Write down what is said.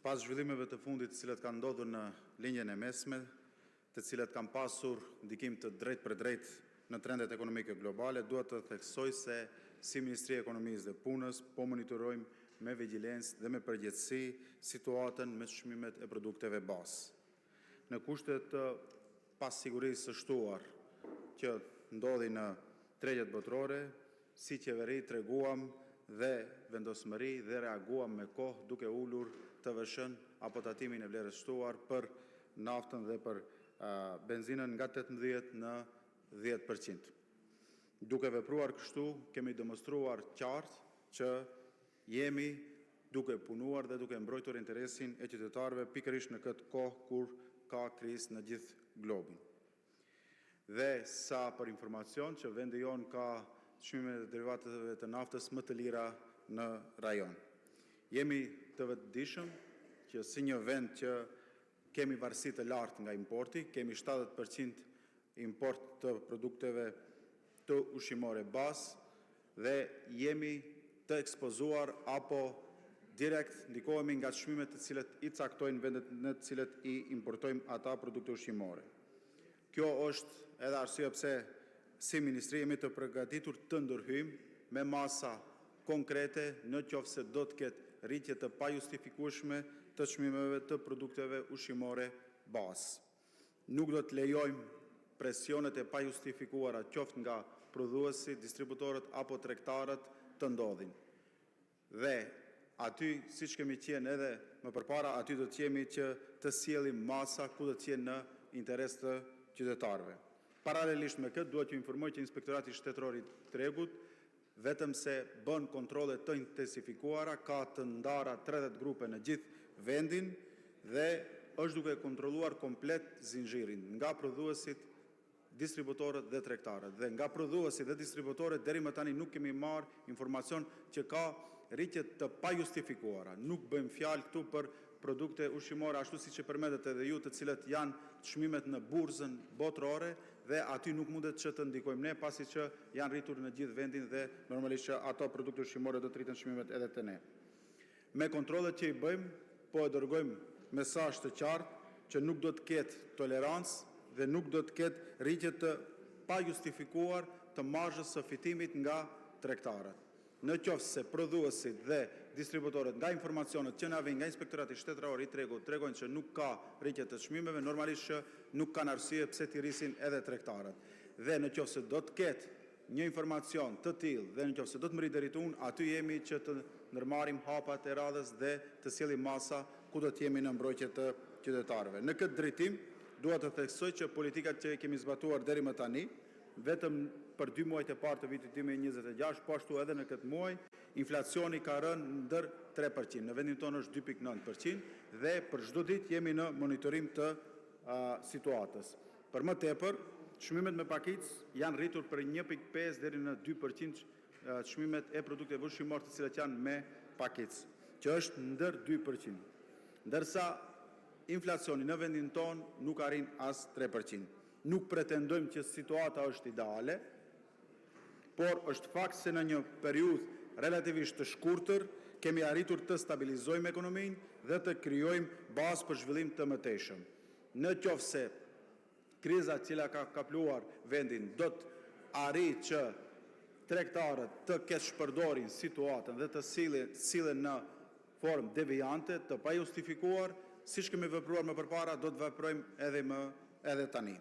Pas zhvillimeve të fundit të cilat kanë ndodhur në linjën e mesme, të cilat kanë pasur ndikim të drejt për drejt në trendet ekonomike globale, duhet të theksoj se si Ministria e Ekonomisë dhe Punës po monitorojmë me vigjilencë dhe me përgjegjësi situatën me çmimet e produkteve bazë. Në kushte të pasigurisë së shtuar që ndodhi në tregjet botërore, si qeveri treguam dhe vendosmëri dhe reaguam me kohë duke ulur TVSH-n apo tatimin e vlerës shtuar për naftën dhe për benzinën nga 18 në 10%. Duke vepruar kështu, kemi demonstruar qartë që jemi duke punuar dhe duke mbrojtur interesin e qytetarëve pikërisht në këtë kohë kur ka krizë në gjithë globin. Dhe sa për informacion që vendi jon ka çmimet e derivateve të naftës më të lira në rajon. Jemi të vetëdijshëm që si një vend që kemi varësi të lartë nga importi, kemi 70% import të produkteve të ushqimore bazë dhe jemi të ekspozuar apo direkt ndikohemi nga çmimet të cilët i caktojnë vendet në të cilët i importojmë ata produkte ushqimore. Kjo është edhe arsye pse si Ministri jemi të përgatitur të ndërhyjmë me masa konkrete në qoftë se do të ketë rritje të pajustifikueshme të çmimeve të produkteve ushqimore bazë. Nuk do të lejojmë presionet e pajustifikuara qoftë nga prodhuesi, distributorët apo tregtarët të ndodhin. Dhe aty, siç kemi qenë edhe më përpara, aty do të jemi që të sjellim masa ku do të jenë në interes të qytetarëve. Paralelisht me këtë, duhet ju informoj që Inspektorati Shtetëror i Tregut, vetëm se bën kontrole të intensifikuara, ka të ndara 30 grupe në gjithë vendin dhe është duke kontrolluar komplet zinxhirin, nga prodhuesit, distributorët dhe tregtarët. Dhe nga prodhuesit dhe distributorët deri më tani nuk kemi marrë informacion që ka rritje të pajustifikuara. Nuk bëjmë fjalë këtu për produkte ushqimore ashtu siç e përmendet edhe ju, të cilët janë çmimet në burzën botërore dhe aty nuk mundet që të ndikojmë ne pasi që janë rritur në gjithë vendin dhe normalisht që ato produkte ushqimore do të rriten çmimet edhe te ne. Me kontrollet që i bëjmë, po e dërgojmë mesazh të qartë që nuk do të ketë tolerancë dhe nuk do të ketë rritje të pajustifikuar të marzhës së fitimit nga tregtarët. Në qoftë se prodhuesit dhe distributorët nga informacionet që na vijnë nga Inspektorati Shtetëror i Tregut tregojnë që nuk ka rritje të çmimeve, normalisht që nuk kanë arsye pse t'i rrisin edhe tregtarët. Dhe në qoftë se do të ketë një informacion të tillë dhe në qoftë se do të më rri deri unë, aty jemi që të ndërmarrim hapat e radhës dhe të sjellim masa ku do të jemi në mbrojtje të qytetarëve. Në këtë drejtim, dua të theksoj që politikat që kemi zbatuar deri më tani, vetëm për 2 muajt e parë të vitit 2026, po ashtu edhe në këtë muaj, inflacioni ka rënë ndër 3%, në vendin tonë është 2.9% dhe për çdo ditë jemi në monitorim të situatës. Për më tepër, çmimet me pakicë janë rritur për 1.5 deri në 2% çmimet e produkteve ushqimore të cilat janë me pakicë, që është ndër 2%. Ndërsa inflacioni në vendin tonë nuk arrin as 3%. Nuk pretendojmë që situata është ideale, por është fakt se në një periudhë relativisht të shkurtër kemi arritur të stabilizojmë ekonominë dhe të krijojmë bazë për zhvillim të mëtejshëm. Në qoftë se kriza e cila ka kapluar vendin do të arrijë që tregtarët të ketë shpërdorin situatën dhe të sillen në formë devijante, të pajustifikuar, siç kemi vepruar më përpara, do të veprojmë edhe tani.